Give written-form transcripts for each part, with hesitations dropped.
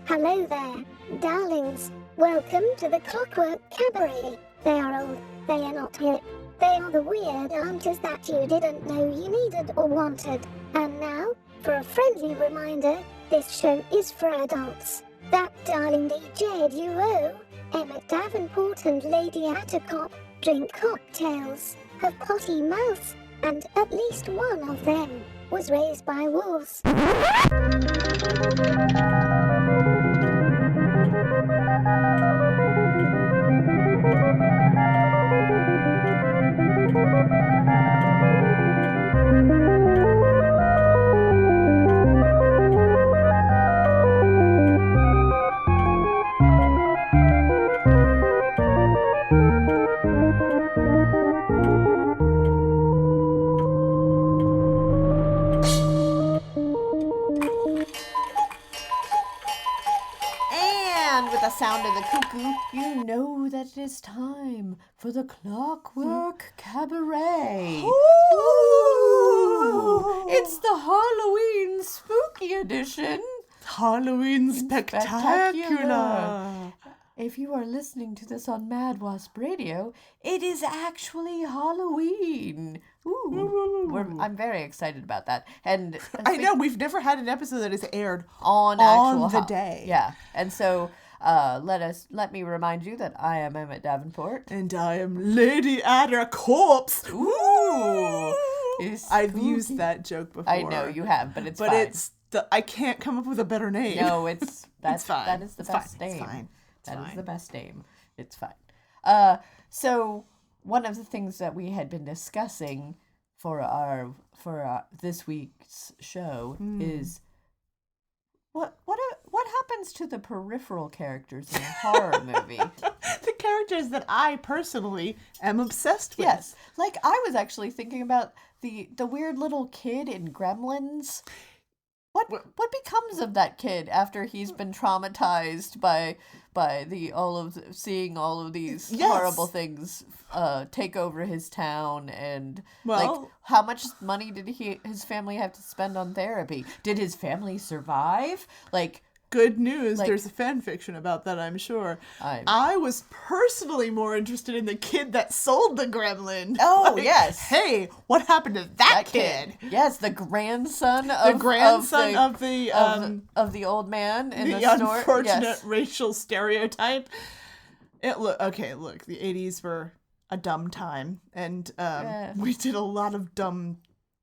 Hello there, darlings. Welcome to the Clockwork Cabaret. They are old, they are not hip. They are the weird aunties that you didn't know you needed or wanted. And now, for a friendly reminder, this show is for adults. That darling DJ duo, Emmett Davenport and Lady Attercop, drink cocktails, have potty mouths, and at least one of them was raised by wolves. Sound of the cuckoo, you know that it is time for the Clockwork Cabaret. Ooh! It's the Halloween spooky edition. Halloween spectacular. If you are listening to this on Mad Wasp Radio, it is actually Halloween. Ooh. I'm very excited about that. And I know, we've never had an episode that is aired on the day. Yeah. And so let me remind you that I am Emmett Davenport. And I am Lady Attercop. Ooh. I've used that joke before. I know you have, but it's fine. I can't come up with a better name. No, it's fine. That is the best name. It's fine. That is the best name. It's fine. So one of the things that we had been discussing for this week's show is what happens to the peripheral characters in a horror movie? The characters that I personally am obsessed with. Yes. Like, I was actually thinking about the weird little kid in Gremlins. What becomes of that kid after he's been traumatized by seeing all of these horrible things take over his town, and how much money did his family have to spend on therapy? Did his family survive? Good news, there's a fan fiction about that, I'm sure. I was personally more interested in the kid that sold the gremlin. Oh, yes. Hey, what happened to that kid? Yes, the grandson of the old man in the store. The unfortunate racial stereotype. Look, the 80s were a dumb time, and we did a lot of dumb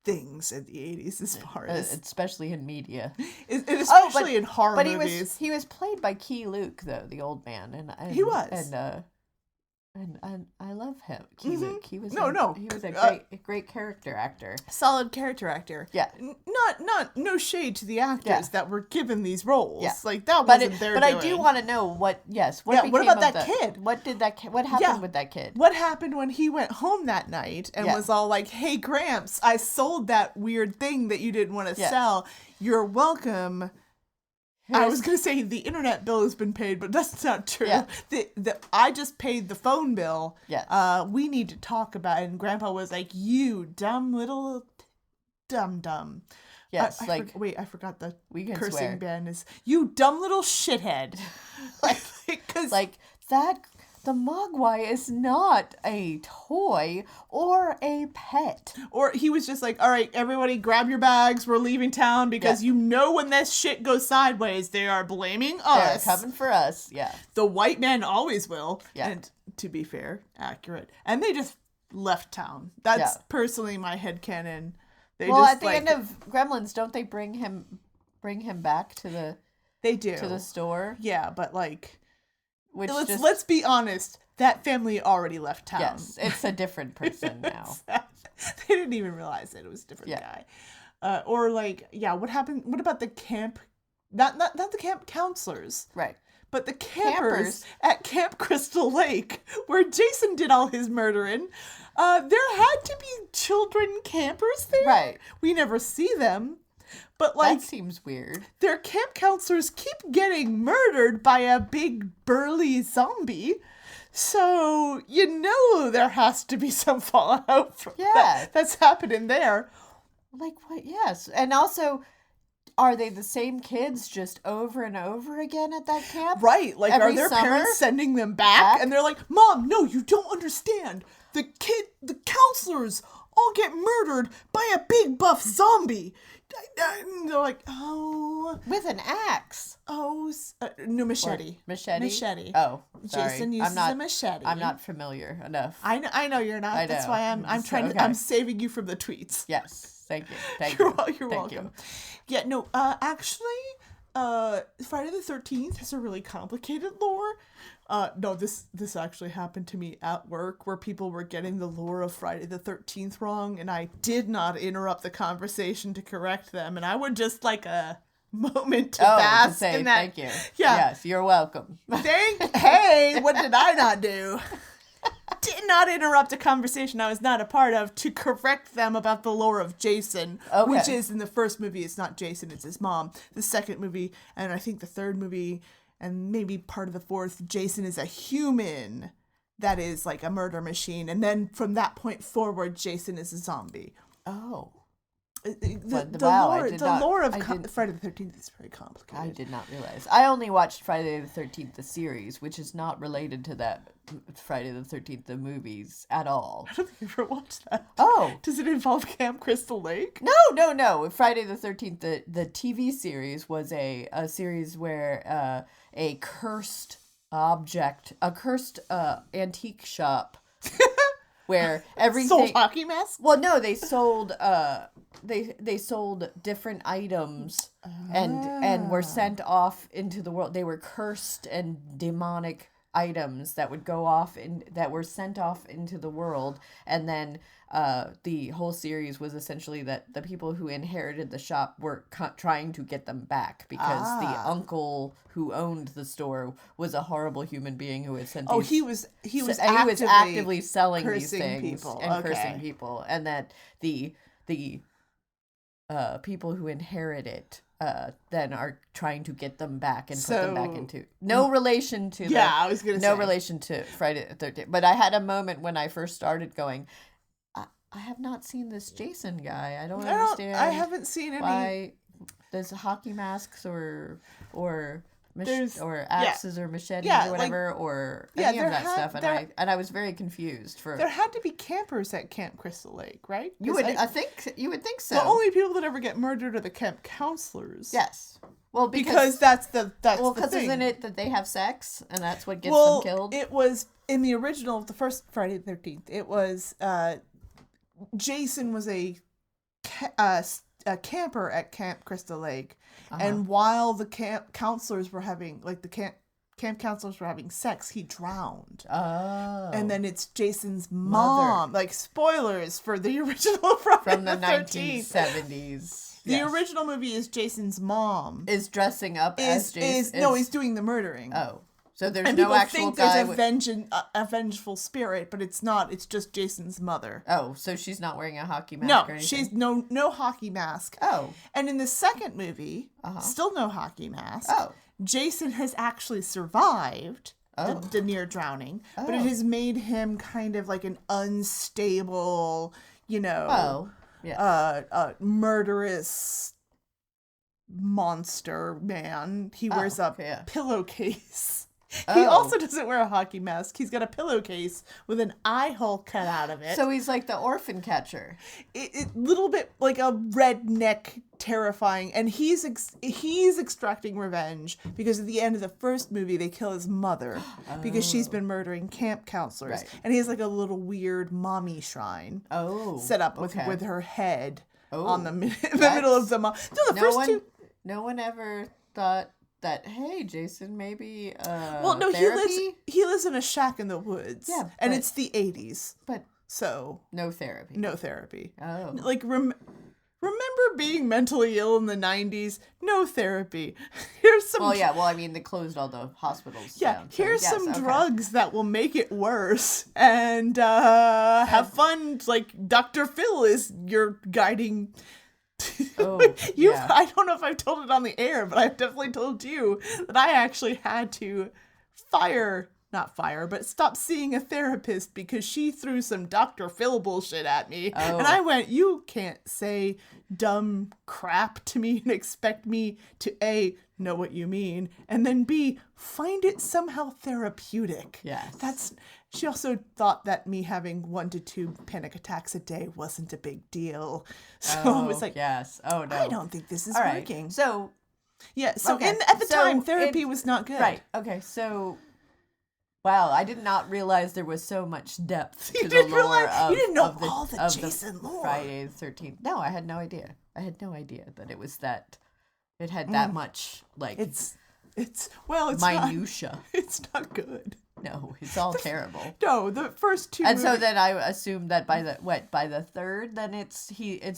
things in the 80s as far as especially in media, especially in horror movies. He was played by Key Luke, though, the old man, and he was, and I love him. Key Luke. He was he was a great character actor, solid character actor. Yeah, no shade to the actors that were given these roles. Yeah. That wasn't their doing. I do want to know what about that kid? What happened with that kid? What happened when he went home that night and was all like, "Hey, Gramps, I sold that weird thing that you didn't want to sell. You're welcome." I was going to say the internet bill has been paid, but that's not true. Yeah. I just paid the phone bill. Yes. We need to talk about it. And Grandpa was like, "You dumb little dum-dum." Yes. I forgot the cursing swear. ban is, "You dumb little shithead." The Mogwai is not a toy or a pet. Or he was just like, "All right, everybody grab your bags. We're leaving town because you know when this shit goes sideways, they are blaming us. They're coming for us." Yeah. The white man always will. Yeah. And to be fair, accurate. And they just left town. That's personally my headcanon. At the end of Gremlins, don't they bring him back to the They do. To the store? Yeah, but let's be honest. That family already left town. Yes, it's a different person now. They didn't even realize that it was a different guy. What happened? What about the camp? Not the camp counselors. Right. But the campers at Camp Crystal Lake, where Jason did all his murdering. There had to be children campers there. Right. We never see them. But that seems weird. Their camp counselors keep getting murdered by a big burly zombie. So, there has to be some fallout from that's happening there. What? Yes. And also, are they the same kids just over and over again at that camp? Right. Like, Every are their summer? parents sending them back? And they're like, Mom, no, you don't understand. The counselors all get murdered by a big buff zombie. And they're like, oh. With an axe. Oh, no, machete. Machete? Machete. Oh, sorry. Jason uses a machete. I'm not familiar enough. I know you're not. That's why I'm trying to, I'm saving you from the tweets. Yes. Thank you. Thank you. You're welcome. Yeah, no, actually, Friday the 13th has a really complicated lore. No, this actually happened to me at work where people were getting the lore of Friday the 13th wrong, and I did not interrupt the conversation to correct them, and I would just like a moment to bask in that. Thank you. Yeah. Yes, you're welcome. Hey, what did I not do? Did not interrupt a conversation I was not a part of to correct them about the lore of Jason, which is in the first movie, it's not Jason, it's his mom. The second movie, and I think the third movie, and maybe part of the fourth, Jason is a human that is like a murder machine. And then from that point forward, Jason is a zombie. Oh. The lore of Friday the 13th is very complicated. I did not realize. I only watched Friday the 13th, the series, which is not related to that Friday the 13th, the movies at all. I don't think I ever watched that. Oh. Does it involve Camp Crystal Lake? No. Friday the 13th, the TV series was a series where a cursed antique shop where everything sold hockey masks. Well, no, they sold they sold different items and were sent off into the world. They were cursed and demonic items that would go off that were sent off into the world, and then the whole series was essentially that the people who inherited the shop were trying to get them back because the uncle who owned the store was a horrible human being who had sent he was actively selling these things people. And cursing people, and that the people who inherit it then are trying to get them back and put them back into no relation to I was gonna say no relation to Friday the 13th. But I had a moment when I first started going, I have not seen this Jason guy. I don't understand. I haven't seen any. Why there's hockey masks or axes or machetes or whatever, or any of that stuff, and I was very confused. There had to be campers at Camp Crystal Lake, right? You would think so. The only people that ever get murdered are the camp counselors. Yes. Well, because that's the thing. Isn't it that they have sex and that's what gets them killed? It was in the original, the first Friday the 13th. It was Jason was a camper at Camp Crystal Lake, and while the camp counselors were having camp counselors were having sex, he drowned. Oh. And then it's Jason's mom. Like, spoilers for the original from the 1970s. The original movie is Jason's mom is dressing up as Jason. He's doing the murdering. Oh. So there's no actual guy. There's a vengeful spirit, but it's not. It's just Jason's mother. Oh, so she's not wearing a hockey mask or anything? She's no hockey mask. Oh. And in the second movie, still no hockey mask. Oh. Jason has actually survived the near drowning, but it has made him kind of like an unstable, murderous monster man. He wears a pillowcase. He also doesn't wear a hockey mask. He's got a pillowcase with an eye hole cut out of it. So he's like the orphan catcher. It little bit like a redneck, terrifying, and he's extracting revenge because at the end of the first movie they kill his mother because she's been murdering camp counselors, and he has like a little weird mommy shrine set up with her head on the middle of the mom. No one ever thought that, hey, Jason, maybe he lives in a shack in the woods. Yeah, and it's the 80s. But so no therapy. No therapy. Oh. Like remember being mentally ill in the 90s? No therapy. Here's some they closed all the hospitals down. Here's some drugs that will make it worse, and have fun. Like Dr. Phil is your guiding. I don't know if I've told it on the air, but I've definitely told you that I actually had to not fire, but stopped seeing a therapist because she threw some Dr. Phil bullshit at me. Oh. And I went, you can't say dumb crap to me and expect me to A, know what you mean, and then B, find it somehow therapeutic. Yes. She also thought that me having 1 to 2 panic attacks a day wasn't a big deal. So it was like, yes. Oh, no. I don't think this is All right. working. So, yeah, so okay. at the time, therapy was not good. Right. Okay, so... Wow, I did not realize there was so much depth to You the didn't lore realize? of You didn't know of the, all the of Jason lore. Friday the 13th. No, I had no idea. I had no idea that it was that... It had that much, like... It's minutia. It's not good. No, it's all terrible. No, the first 2 And movies, so then I assumed that by the third, then it's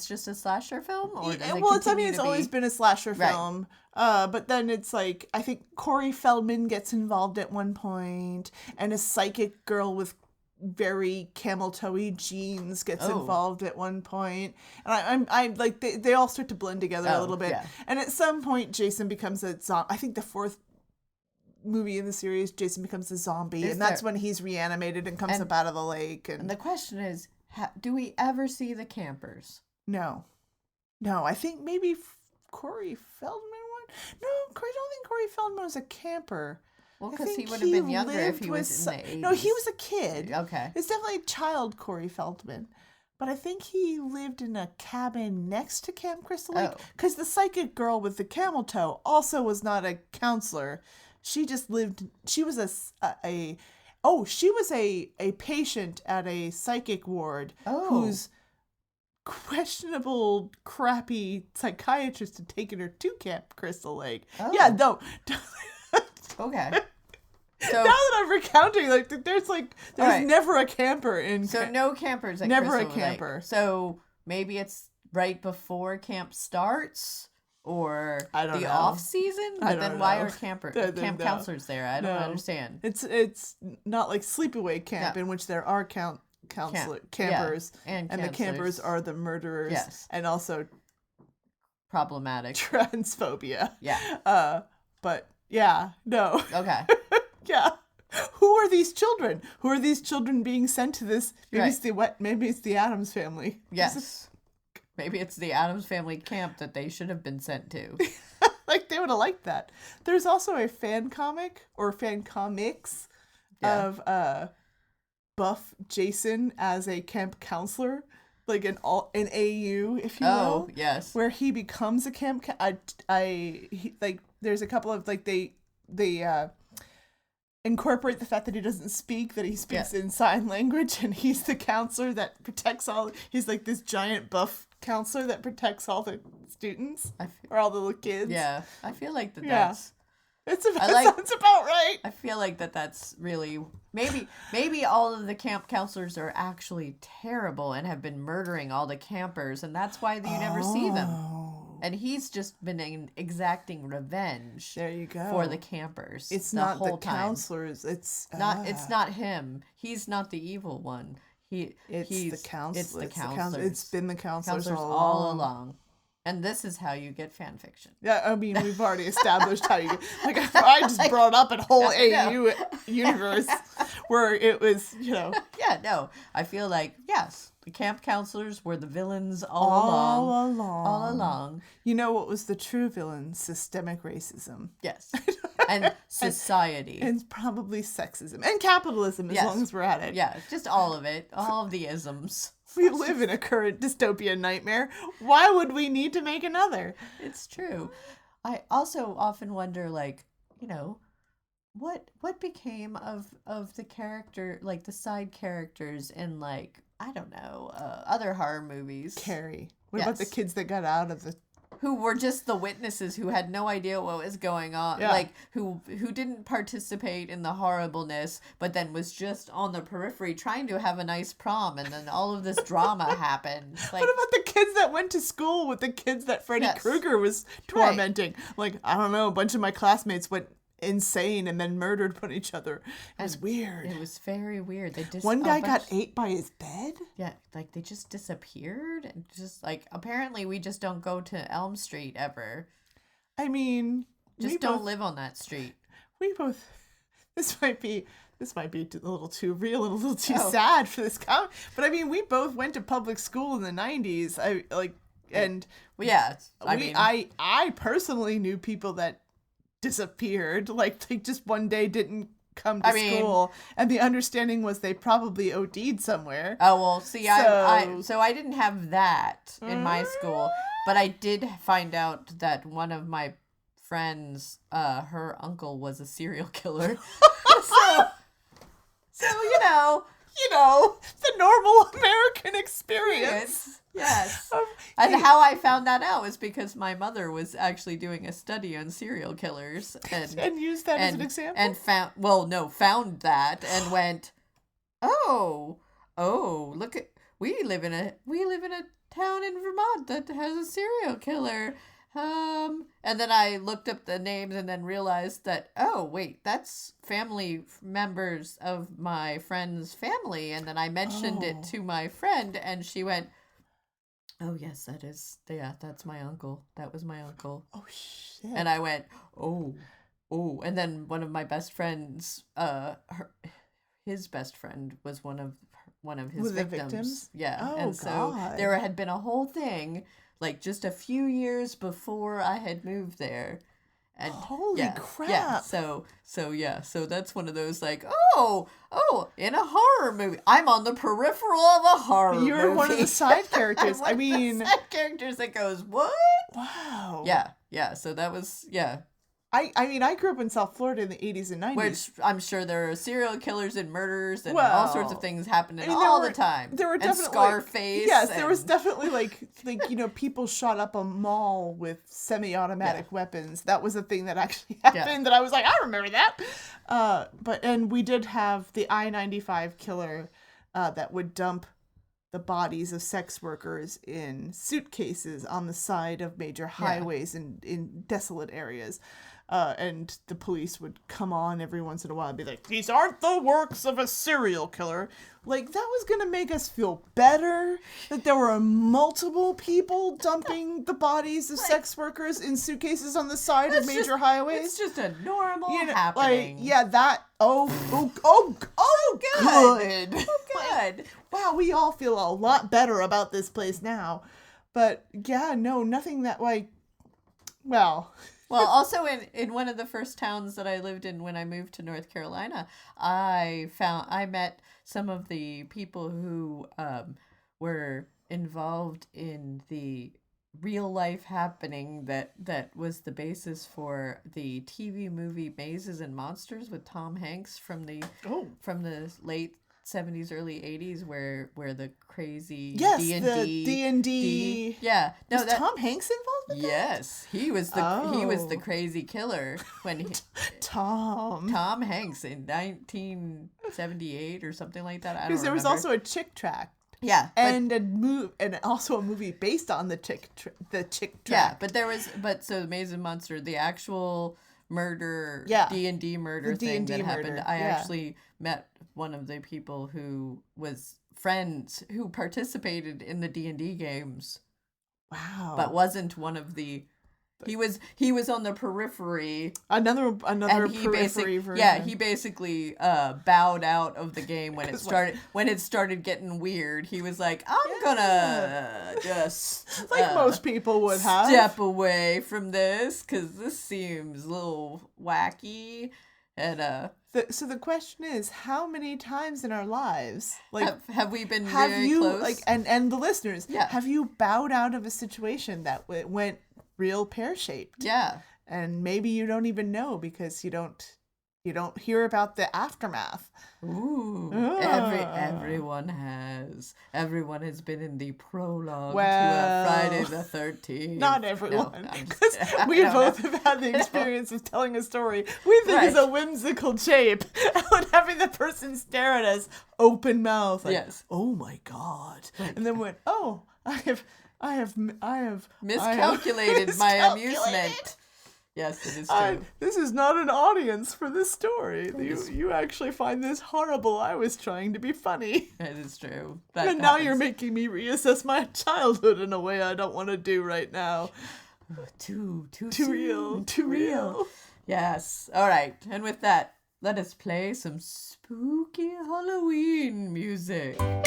just a slasher film, or does it continue it's to always be... been a slasher Right. film. But then it's like, I think Corey Feldman gets involved at one point, and a psychic girl with very camel toe-y jeans gets involved at one point. And I'm like, they all start to blend together a little bit. Yeah. And at some point, Jason becomes a zombie. I think the 4th movie in the series, Jason becomes a zombie, and that's when he's reanimated and comes up out of the lake. And the question is, do we ever see the campers? No, I think maybe Corey Feldman one. No, I don't think Corey Feldman was a camper. Well, because he would have been younger if he was in the 80s. No, he was a kid. Okay. It's definitely a child Corey Feldman. But I think he lived in a cabin next to Camp Crystal Lake. Because the psychic girl with the camel toe also was not a counselor. She just lived, she was she was a patient at a psychic ward whose questionable, crappy psychiatrist had taken her to Camp Crystal Lake. Oh. Yeah, no. Okay. So, now that I'm recounting, like, there's never a camper in. So no campers at never Crystal a camper. Lake. So maybe it's right before camp starts, or the off season. But then why are camp counselors there? I don't understand. It's not like sleepaway camp in which there are campers, and the campers are the murderers, and also problematic transphobia. Yeah. But yeah, no. Okay. Yeah. Who are these children? Who are these children being sent to this? Maybe it's the Addams family. Yes. Maybe it's the Addams family camp that they should have been sent to. Like, they would have liked that. There's also a fan comic or fan comics of buff Jason as a camp counselor, like an AU, if you will. Oh, yes. Where he becomes a camp. There's a couple of they incorporate the fact that he doesn't speak, that he speaks in sign language, and he's the counselor that protects he's like this giant buff counselor that protects all the students or all the little kids. Yeah, I feel like that's... Sounds about right. I feel like that's really... Maybe all of the camp counselors are actually terrible and have been murdering all the campers, and that's why you never see them. And he's just been exacting revenge. There you go. For the campers. It's the not whole the counselors. It's not him. He's not the evil one. It's the counselors. It's been the counselors all along. And this is how you get fan fiction. Yeah, I mean, we've already established how you get... Like, I just brought up a whole AU universe where it was, Yeah, no. I feel like, yes, the camp counselors were the villains all along. You know what was the true villain? Systemic racism. Yes. And society. And probably sexism. And capitalism, as long as we're at it. Yeah, just all of it. All of the isms. We live in a current dystopian nightmare. Why would we need to make another? It's true. I also often wonder, like, what became of the character, like the side characters in, like, I don't know, other horror movies. Carrie. What about the kids that got out of the... Who were just the witnesses who had no idea what was going on. Yeah. Like, who didn't participate in the horribleness, but then was just on the periphery trying to have a nice prom, and then all of this drama happened. Like, what about the kids that went to school with the kids that Freddy Krueger was tormenting? Right. Like, I don't know, a bunch of my classmates went insane and then murdered each other. It was weird. It was very weird. One guy got ate by his bed? Yeah, like they just disappeared, and just like, apparently we just don't go to Elm Street ever. I mean, just don't live on that street. We both... this might be a little too real and a little too sad for this comment. But I mean, we both went to public school in the 90s. I personally knew people that disappeared, like just one day didn't come to school, and the understanding was they probably OD'd somewhere. Oh, well, see, so I didn't have that in my school, but I did find out that one of my friends, her uncle was a serial killer. So the normal American experience. Yes. And how I found that out was because my mother was actually doing a study on serial killers and used that as an example. And found that and went, oh, look at we live in a town in Vermont that has a serial killer. And then I looked up the names and then realized that, oh, wait, that's family members of my friend's family. And then I mentioned it to my friend and she went, oh, yes, that's my uncle. That was my uncle. Oh, shit. And I went, oh. And then one of my best friends, his best friend was one of his victims. Yeah. Oh, and so there had been a whole thing like just a few years before I had moved there. And holy crap. Yeah. So that's one of those like, oh, in a horror movie. I'm on the peripheral of a horror movie. You're one of the side characters. I mean, side characters that goes, what? Wow. Yeah. So that was, yeah. I grew up in South Florida in the 80s and 90s. Which I'm sure there are serial killers and murders and all sorts of things happening all the time. There were definitely Scarface. Yes, there was definitely like people shot up a mall with semi-automatic weapons. That was a thing that actually happened that I was like, I remember that. And we did have the I-95 killer that would dump the bodies of sex workers in suitcases on the side of major highways in desolate areas. And the police would come on every once in a while and be like, these aren't the works of a serial killer. Like, that was going to make us feel better that there were multiple people dumping the bodies of sex workers in suitcases on the side of major highways. It's just a normal happening. Good. Good. Wow, we all feel a lot better about this place now. But, yeah, no, nothing that, well, also in one of the first towns that I lived in when I moved to North Carolina, I met some of the people who were involved in the real life happening that was the basis for the TV movie Mazes and Monsters with Tom Hanks from the late 70s, early 80s, where the crazy D&D. The D&D. Yeah. No, was Tom Hanks involved with that? Yes. He was the crazy killer when Tom Hanks in 1978 or something like that. I don't remember. Because there was also a Chick tract. Yeah. And also a movie based on the chick tract. Yeah, so Maze and Monster, the actual murder, D&D murder thing that happened. I actually met one of the people who was friends who participated in the D&D games. Wow. But wasn't one of the he was on the periphery. Another periphery version. Yeah, he basically bowed out of the game when it started getting weird. He was like, I'm gonna just like most people would have step away from this because this seems a little wacky. And so the question is, how many times in our lives, have we been very close? And the listeners, have you bowed out of a situation that went real pear-shaped? Yeah. And maybe you don't even know because you don't hear about the aftermath. Ooh. Everyone has been in the prologue to Friday the 13th. Not everyone. Because we both have had the experience of telling a story we think is a whimsical shape and having the person stare at us open mouth like, oh my God. And then went, oh, I have miscalculated my amusement. Yes, it is true. This is not an audience for this story. You actually find this horrible. I was trying to be funny. It is true. And now you're making me reassess my childhood in a way I don't want to do right now. Too real. Yes. All right. And with that, let us play some spooky Halloween music. There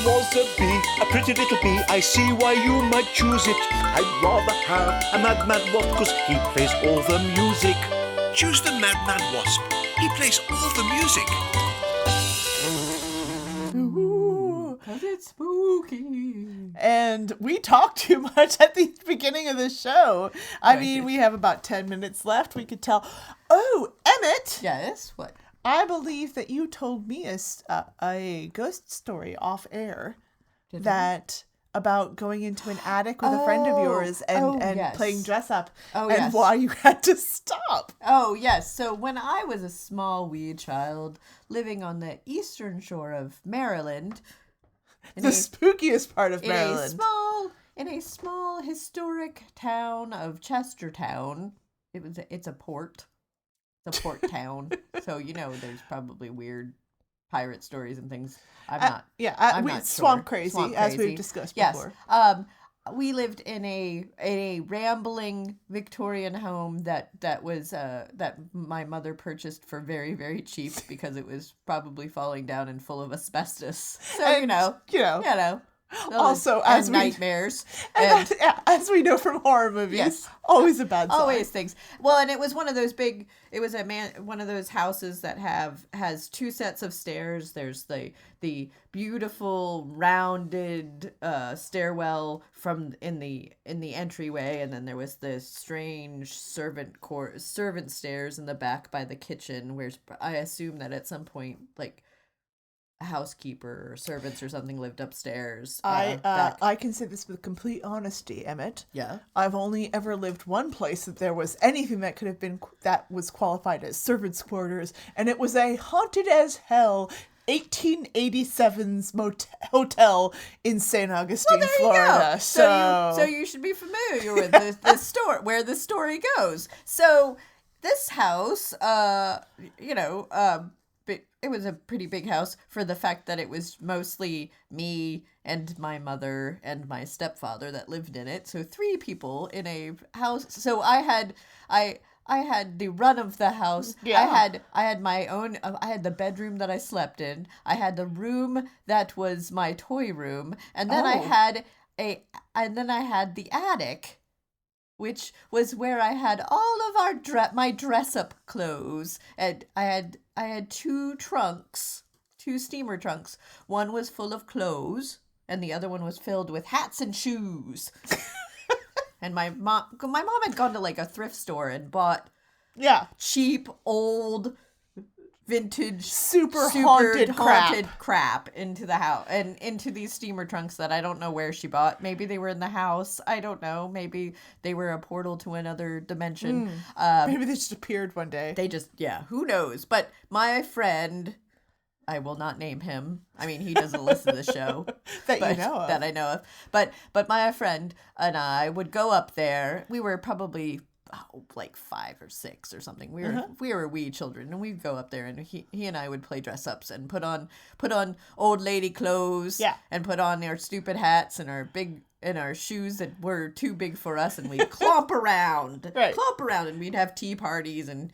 was a bee, a pretty little bee. I see why you might choose it. I'd rather have a madman wasp, 'cause he plays all the music. Choose the Madman Wasp. He plays all the music. Ooh. 'Cause it's spooky. And we talked too much at the beginning of the show. I mean, we have about 10 minutes left. We could tell. Oh, Emmett! Yes, what? I believe that you told me a ghost story off air about going into an attic with a friend of yours and yes. playing dress up Oh, and yes. why you had to stop. Oh, yes. So when I was a small wee child living on the eastern shore of Maryland, The spookiest part of Maryland. in a small historic town of Chestertown, it's a port. It's a port town. So, there's probably weird pirate stories and things. I'm not swamp sure. crazy, Swamp as crazy. we've discussed Yes. before. We lived in a rambling Victorian home that my mother purchased for very, very cheap because it was probably falling down and full of asbestos. So And, also, as nightmares, as we know from horror movies, Yes. always a bad sign. always things. Well, and it was one of those big. It was one of those houses that has two sets of stairs. There's the beautiful rounded stairwell in the entryway, and then there was the strange servant stairs in the back by the kitchen, where I assume that at some point a housekeeper or servants or something lived upstairs. I can say this with complete honesty, Emmett. Yeah. I've only ever lived one place that there was anything that could have been that was qualified as servants' quarters, and it was a haunted as hell 1887's hotel in St. Augustine, There Florida. you go. So you should be familiar with the story, where the story goes. So this house, it was a pretty big house for the fact that it was mostly me and my mother and my stepfather that lived in it. So 3 people in a house. So I had the run of the house. Yeah. I had my own. I had the bedroom that I slept in. I had the room that was my toy room, and then I had the attic, which was where I had all of my dress up clothes, and I had 2 trunks, 2 steamer trunks. One was full of clothes, and the other one was filled with hats and shoes. And my mom had gone to a thrift store and bought cheap old vintage super haunted crap into the house and into these steamer trunks that I don't know where she bought. Maybe they were in the house. I don't know. Maybe they were a portal to another dimension. Maybe they just appeared one day. Who knows? But my friend, I will not name him. I mean, he doesn't listen to the show. That you know of. That I know of. But my friend and I would go up there. We were probably 5 or 6 or something. We were wee children, and we'd go up there, and he and I would play dress ups and put on old lady clothes, and put on our stupid hats and our shoes that were too big for us, and we'd clomp around, and we'd have tea parties and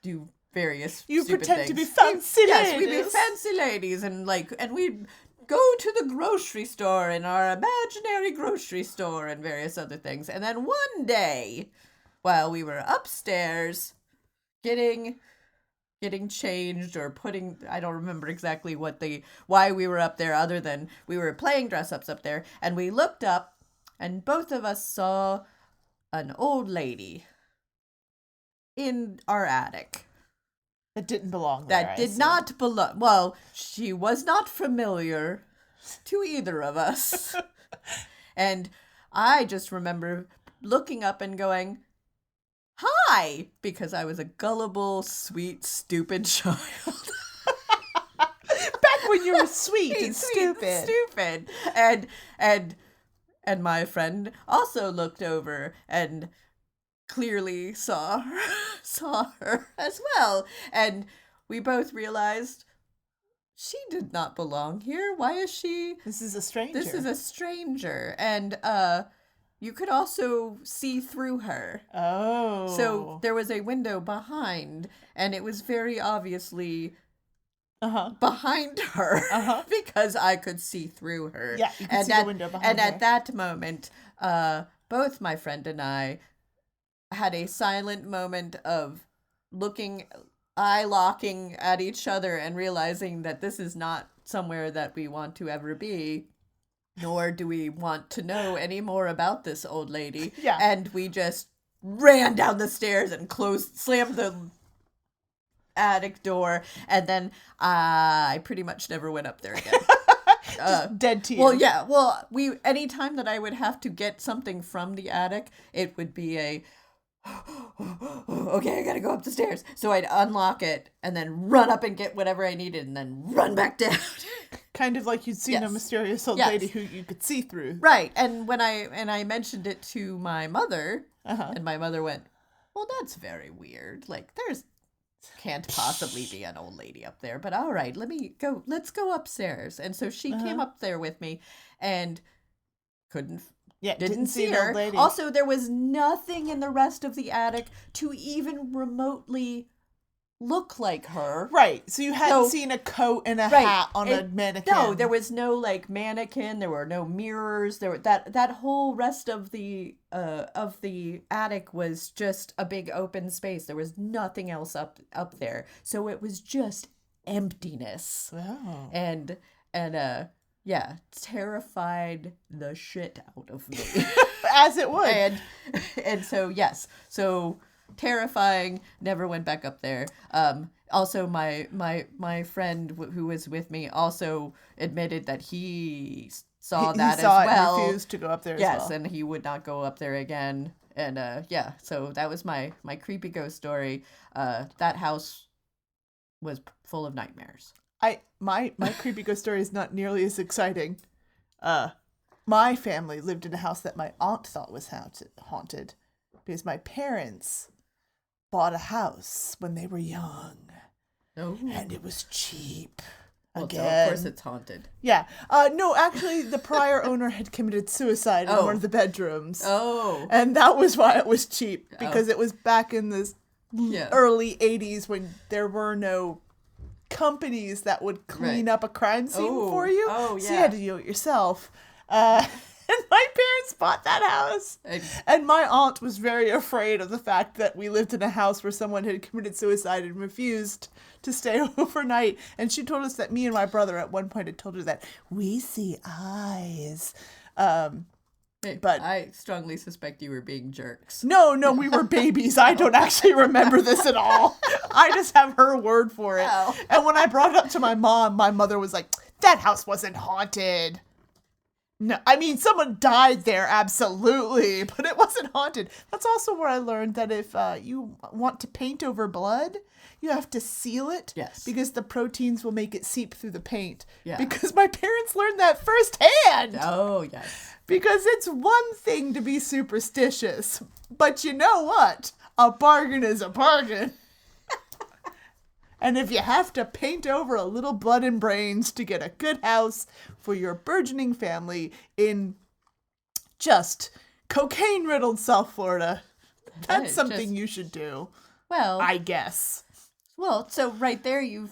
do various stupid pretend things. to be fancy ladies. Yes, we'd be fancy ladies, and we'd go to the grocery store in our imaginary grocery store and various other things. And then one day, while we were upstairs getting changed or I don't remember exactly why we were up there, other than we were playing dress ups up there, and we looked up and both of us saw an old lady in our attic. That didn't belong there. That did not belong. Well, she was not familiar to either of us. And I just remember looking up and going, "Hi," because I was a gullible, sweet, stupid child. Back when you were sweet and stupid. And my friend also looked over and clearly saw her as well, and we both realized she did not belong here. Why is she? This is a stranger. And you could also see through her. Oh. So there was a window behind, and it was very obviously behind her because I could see through her. Yeah, you could see the window behind and her. at that moment, both my friend and I had a silent moment of eye locking at each other and realizing that this is not somewhere that we want to ever be. Nor do we want to know any more about this old lady. Yeah. And we just ran down the stairs and slammed the attic door. And then I pretty much never went up there again. Just dead to you. Well, yeah. Well, anytime that I would have to get something from the attic, it would be okay, I gotta go up the stairs. So I'd unlock it and then run up and get whatever I needed and then run back down. Kind of like you'd seen a mysterious old lady who you could see through. Right. And when I mentioned it to my mother, and my mother went, well, that's very weird. Like, can't possibly be an old lady up there. But all right, let's go upstairs. And so she came up there with me and didn't see an her. old lady. Also, there was nothing in the rest of the attic to even remotely look like her. Right. So you hadn't seen a coat and a hat on a mannequin. No, there was no mannequin. There were no mirrors. That whole rest of the attic was just a big open space. There was nothing else up there. So it was just emptiness. Oh. And terrified the shit out of me. As it would. And so yes. So terrifying, never went back up there. Also my friend who was with me also admitted that he saw that as well. He refused to go up there as well. Yes, and he would not go up there again. And so that was my creepy ghost story. That house was full of nightmares. My creepy ghost story is not nearly as exciting. My family lived in a house that my aunt thought was haunted because my parents bought a house when they were young. Oh. And it was cheap. Well, Again. so of course it's haunted. Yeah. No, actually, the prior owner had committed suicide in one of the bedrooms. Oh. And that was why it was cheap. Because it was back in the early 80s when there were no companies that would clean up a crime scene for you. Oh, yeah. So you had to do it yourself. And my parents bought that house. And my aunt was very afraid of the fact that we lived in a house where someone had committed suicide and refused to stay overnight. And she told us that me and my brother at one point had told her that we see eyes. But I strongly suspect you were being jerks. No, we were babies. I don't actually remember this at all. I just have her word for it. Oh. And when I brought it up to my mom, my mother was like, that house wasn't haunted. No, I mean, someone died there, absolutely, but it wasn't haunted. That's also where I learned that if you want to paint over blood, you have to seal it. Yes. Because the proteins will make it seep through the paint. Yeah. Because my parents learned that firsthand. Oh, yes. Because it's one thing to be superstitious, but you know what? A bargain is a bargain. And if you have to paint over a little blood and brains to get a good house for your burgeoning family in just cocaine-riddled South Florida, that's something you should do. Well, I guess. Well, so right there you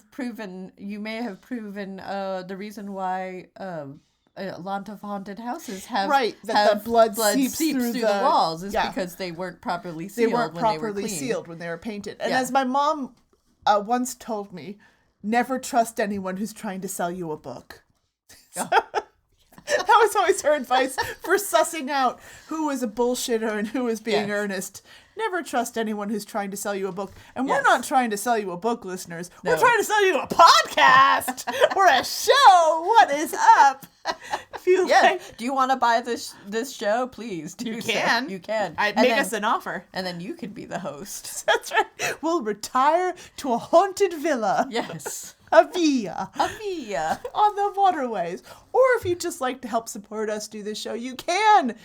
may have proven the reason why a lot of haunted houses have the blood seeps through through the walls is because they weren't properly sealed. They weren't properly sealed when they were painted. And as my mom once told me, never trust anyone who's trying to sell you a book. Oh. That was always her advice for sussing out who was a bullshitter and who was being earnest. Never trust anyone who's trying to sell you a book. And we're not trying to sell you a book, listeners. No. We're trying to sell you a podcast or a show. What is up? Do you want to buy this show? Please do. You can. You can. Make us an offer. And then you can be the host. That's right. We'll retire to a haunted villa. Yes. A villa. On the waterways. Or if you'd just like to help support us do this show, you can.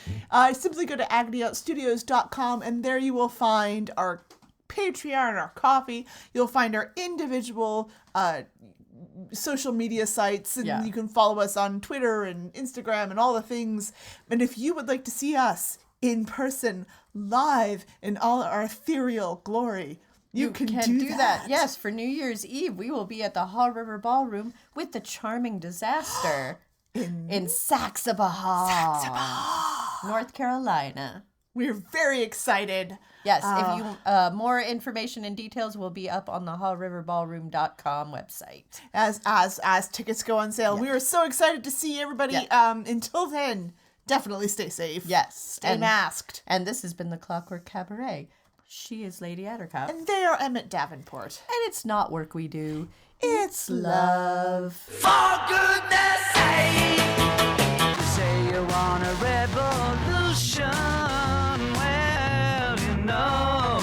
Simply go to agonyauntstudios.com and there you will find our Patreon, our coffee. You'll find our individual social media sites, and you can follow us on Twitter and Instagram and all the things. And if you would like to see us in person, live in all our ethereal glory. You can do that. Yes, for New Year's Eve, we will be at the Haw River Ballroom with the Charming Disaster in Saxabahaw, North Carolina. We're very excited. Yes, if you more information and details will be up on the hawriverballroom.com website. As tickets go on sale. Yeah. We are so excited to see everybody. Yeah. Until then, definitely stay safe. Yes. Stay masked. And this has been the Clockwork Cabaret. She is Lady Attercop. And they are Emmett Davenport. And it's not work we do. It's love. For goodness sake! You say you want a revolution. Well, you know.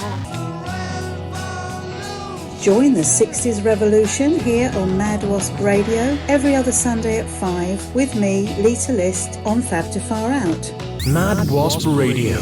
Join the 60s revolution here on Mad Wasp Radio every other Sunday at 5 with me, Lita List, on Fab to Far Out. Mad Wasp Radio.